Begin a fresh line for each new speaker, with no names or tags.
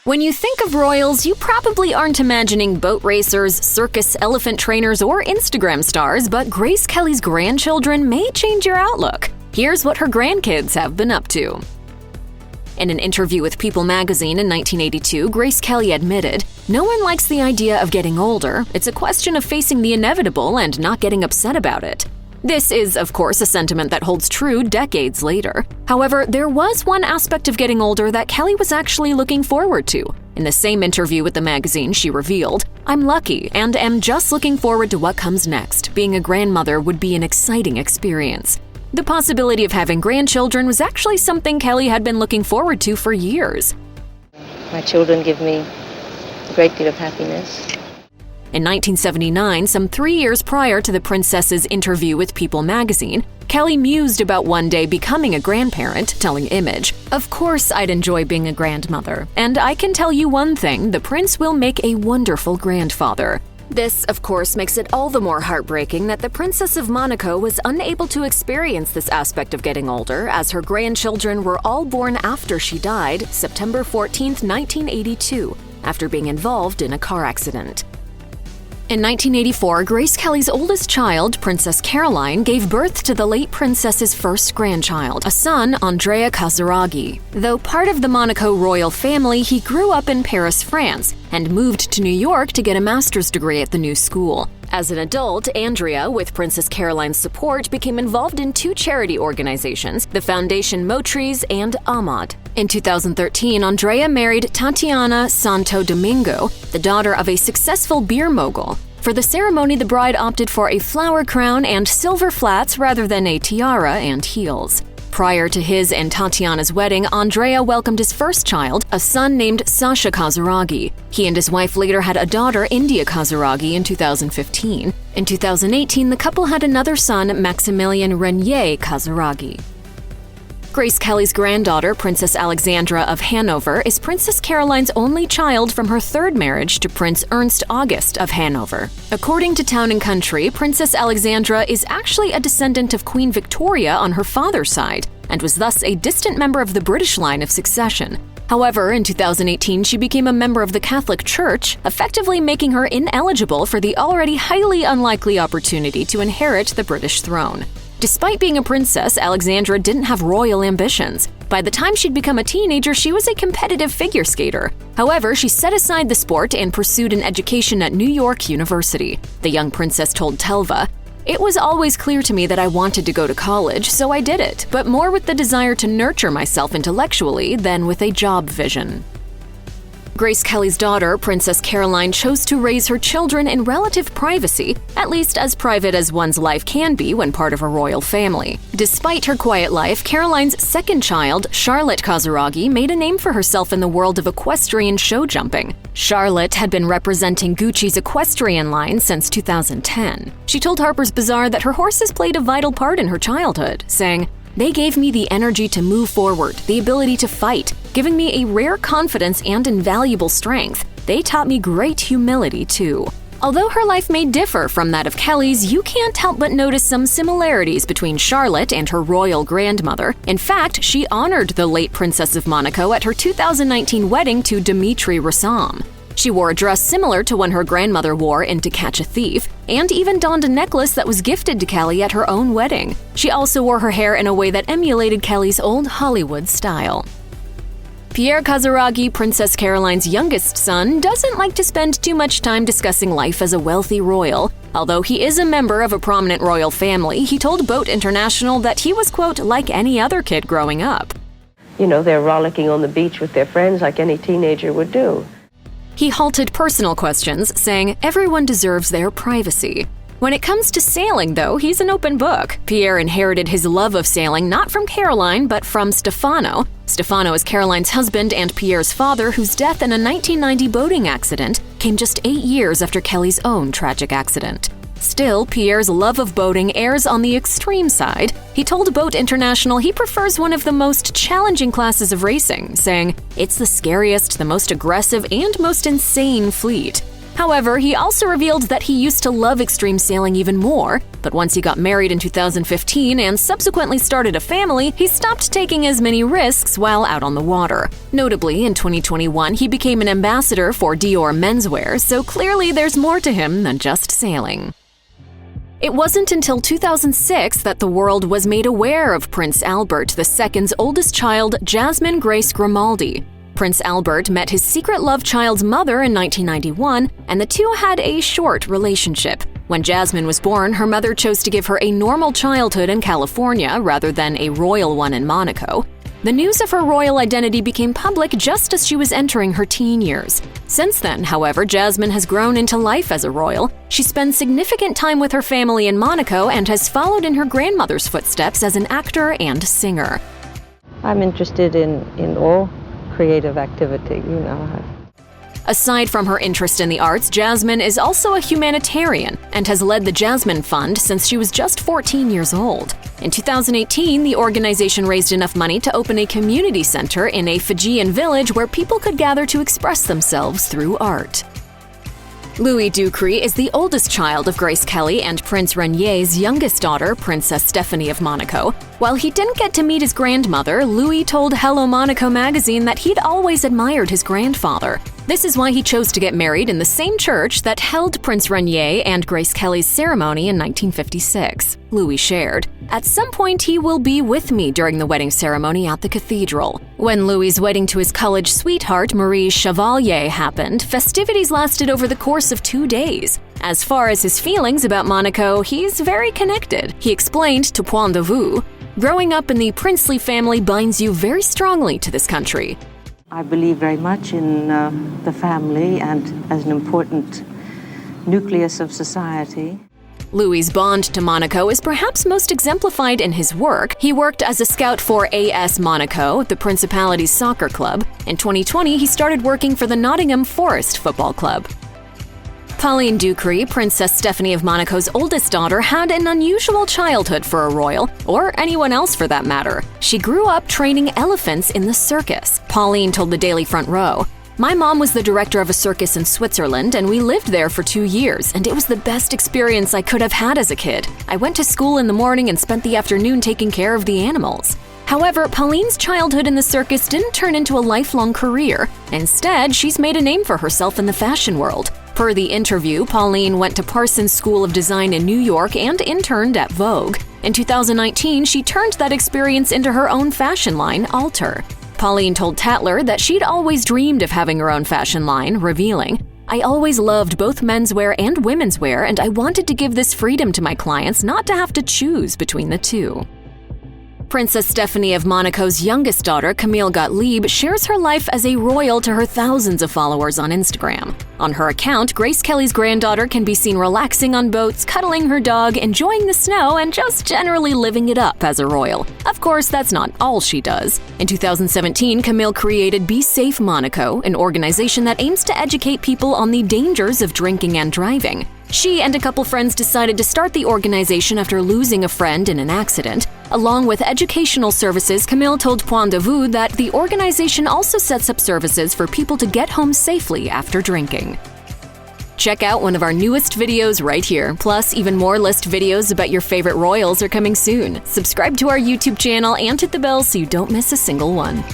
When you think of royals, you probably aren't imagining boat racers, circus elephant trainers, or Instagram stars, but Grace Kelly's grandchildren may change your outlook. Here's what her grandkids have been up to. In an interview with People magazine in 1982, Grace Kelly admitted, "No one likes the idea of getting older. It's a question of facing the inevitable and not getting upset about it." This is, of course, a sentiment that holds true decades later. However, there was one aspect of getting older that Kelly was actually looking forward to. In the same interview with the magazine, she revealed, "I'm lucky and am just looking forward to what comes next. Being a grandmother would be an exciting experience." The possibility of having grandchildren was actually something Kelly had been looking forward to for years.
My children give me a great deal of happiness.
In 1979, some 3 years prior to the princess's interview with People magazine, Kelly mused about one day becoming a grandparent, telling Image, "Of course I'd enjoy being a grandmother. And I can tell you one thing, the prince will make a wonderful grandfather." This, of course, makes it all the more heartbreaking that the Princess of Monaco was unable to experience this aspect of getting older, as her grandchildren were all born after she died, September 14, 1982, after being involved in a car accident. In 1984, Grace Kelly's oldest child, Princess Caroline, gave birth to the late princess's first grandchild, a son, Andrea Casiraghi. Though part of the Monaco royal family, he grew up in Paris, France, and moved to New York to get a master's degree at the new school. As an adult, Andrea, with Princess Caroline's support, became involved in 2 charity organizations, the Foundation Motriz and Ahmad. In 2013, Andrea married Tatiana Santo Domingo, the daughter of a successful beer mogul. For the ceremony, the bride opted for a flower crown and silver flats rather than a tiara and heels. Prior to his and Tatiana's wedding, Andrea welcomed his first child, a son named Sasha Casiraghi. He and his wife later had a daughter, India Casiraghi, in 2015. In 2018, the couple had another son, Maximilian Renier Casiraghi. Grace Kelly's granddaughter, Princess Alexandra of Hanover, is Princess Caroline's only child from her 3rd marriage to Prince Ernst August of Hanover. According to Town & Country, Princess Alexandra is actually a descendant of Queen Victoria on her father's side, and was thus a distant member of the British line of succession. However, in 2018, she became a member of the Catholic Church, effectively making her ineligible for the already highly unlikely opportunity to inherit the British throne. Despite being a princess, Alexandra didn't have royal ambitions. By the time she'd become a teenager, she was a competitive figure skater. However, she set aside the sport and pursued an education at New York University. The young princess told Telva, "It was always clear to me that I wanted to go to college, so I did it, but more with the desire to nurture myself intellectually than with a job vision." Grace Kelly's daughter, Princess Caroline, chose to raise her children in relative privacy, at least as private as one's life can be when part of a royal family. Despite her quiet life, Caroline's second child, Charlotte Casiraghi, made a name for herself in the world of equestrian show jumping. Charlotte had been representing Gucci's equestrian line since 2010. She told Harper's Bazaar that her horses played a vital part in her childhood, saying, "They gave me the energy to move forward, the ability to fight, giving me a rare confidence and invaluable strength. They taught me great humility, too." Although her life may differ from that of Kelly's, you can't help but notice some similarities between Charlotte and her royal grandmother. In fact, she honored the late Princess of Monaco at her 2019 wedding to Dimitri Rassam. She wore a dress similar to one her grandmother wore in To Catch a Thief, and even donned a necklace that was gifted to Kelly at her own wedding. She also wore her hair in a way that emulated Kelly's old Hollywood style. Pierre Casiraghi, Princess Caroline's youngest son, doesn't like to spend too much time discussing life as a wealthy royal. Although he is a member of a prominent royal family, he told Boat International that he was, quote, "like any other kid growing up."
You know, they're rollicking on the beach with their friends like any teenager would do.
He halted personal questions, saying everyone deserves their privacy. When it comes to sailing, though, he's an open book. Pierre inherited his love of sailing not from Caroline, but from Stefano. Stefano is Caroline's husband and Pierre's father, whose death in a 1990 boating accident came just 8 years after Kelly's own tragic accident. Still, Pierre's love of boating errs on the extreme side. He told Boat International he prefers one of the most challenging classes of racing, saying, "It's the scariest, the most aggressive, and most insane fleet." However, he also revealed that he used to love extreme sailing even more, but once he got married in 2015 and subsequently started a family, he stopped taking as many risks while out on the water. Notably, in 2021, he became an ambassador for Dior menswear, so clearly there's more to him than just sailing. It wasn't until 2006 that the world was made aware of Prince Albert II's oldest child, Jazmin Grace Grimaldi. Prince Albert met his secret love child's mother in 1991, and the two had a short relationship. When Jazmin was born, her mother chose to give her a normal childhood in California rather than a royal one in Monaco. The news of her royal identity became public just as she was entering her teen years. Since then, however, Jazmin has grown into life as a royal. She spends significant time with her family in Monaco and has followed in her grandmother's footsteps as an actor and singer.
I'm interested in all creative activity, you know.
Aside from her interest in the arts, Jazmin is also a humanitarian and has led the Jazmin Fund since she was just 14 years old. In 2018, the organization raised enough money to open a community center in a Fijian village where people could gather to express themselves through art. Louis Ducruet is the oldest child of Grace Kelly and Prince Rainier's youngest daughter, Princess Stephanie of Monaco. While he didn't get to meet his grandmother, Louis told Hello Monaco magazine that he'd always admired his grandfather. This is why he chose to get married in the same church that held Prince Rainier and Grace Kelly's ceremony in 1956. Louis shared, "At some point he will be with me during the wedding ceremony at the cathedral." When Louis's wedding to his college sweetheart, Marie Chevalier, happened, festivities lasted over the course of 2 days. As far as his feelings about Monaco, he's very connected. He explained to Point de Vue, "Growing up in the princely family binds you very strongly to this country.
I believe very much in the family and as an important nucleus of society."
Louis's bond to Monaco is perhaps most exemplified in his work. He worked as a scout for AS Monaco, the Principality's soccer club. In 2020, he started working for the Nottingham Forest Football Club. Pauline Ducruet, Princess Stephanie of Monaco's oldest daughter, had an unusual childhood for a royal, or anyone else for that matter. She grew up training elephants in the circus. Pauline told the Daily Front Row, "My mom was the director of a circus in Switzerland, and we lived there for 2 years, and it was the best experience I could have had as a kid. I went to school in the morning and spent the afternoon taking care of the animals." However, Pauline's childhood in the circus didn't turn into a lifelong career. Instead, she's made a name for herself in the fashion world. Per the interview, Pauline went to Parsons School of Design in New York and interned at Vogue. In 2019, she turned that experience into her own fashion line, Alter. Pauline told Tatler that she'd always dreamed of having her own fashion line, revealing, "I always loved both menswear and womenswear, and I wanted to give this freedom to my clients not to have to choose between the two." Princess Stephanie of Monaco's youngest daughter, Camille Gottlieb, shares her life as a royal to her thousands of followers on Instagram. On her account, Grace Kelly's granddaughter can be seen relaxing on boats, cuddling her dog, enjoying the snow, and just generally living it up as a royal. Of course, that's not all she does. In 2017, Camille created Be Safe Monaco, an organization that aims to educate people on the dangers of drinking and driving. She and a couple friends decided to start the organization after losing a friend in an accident. Along with educational services, Camille told Point de Vue that the organization also sets up services for people to get home safely after drinking. Check out one of our newest videos right here. Plus, even more list videos about your favorite royals are coming soon. Subscribe to our YouTube channel and hit the bell so you don't miss a single one.